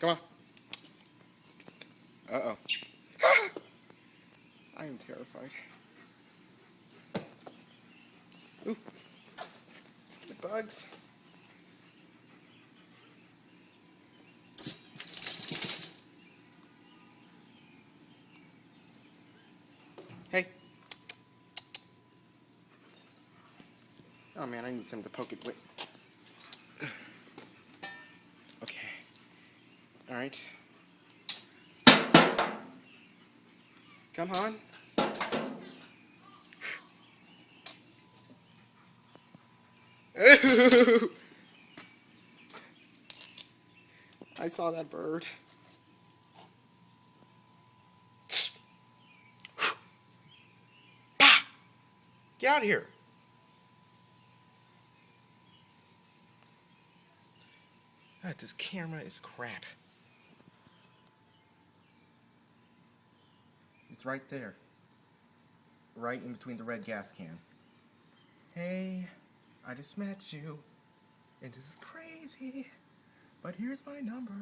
Come on. Uh-oh. I am terrified. Ooh. The bugs. Hey. Oh man, I need something to poke it with. Okay. Alright. Come on. Ooh. I saw that bird. Get out of here. This camera is crap. It's right there. Right in between the red gas can. Hey, I just met you. And this is crazy. But here's my number.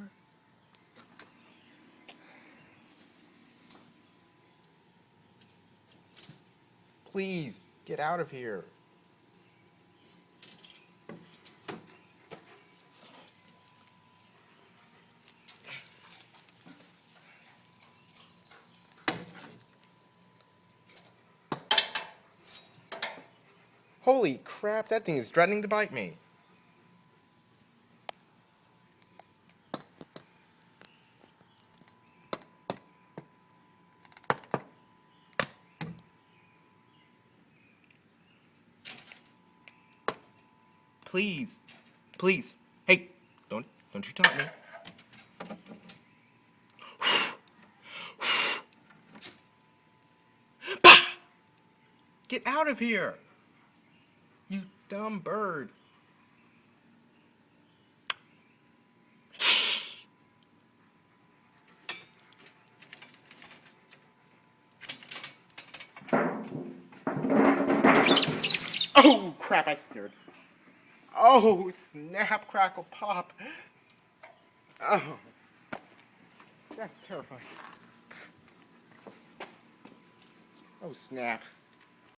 Please, get out of here. Holy crap, that thing is threatening to bite me. Please. Please. Hey, don't you taunt me. Get out of here. You dumb bird. Oh, crap, I scared. Oh, snap, crackle, pop. Oh, that's terrifying. Oh, snap.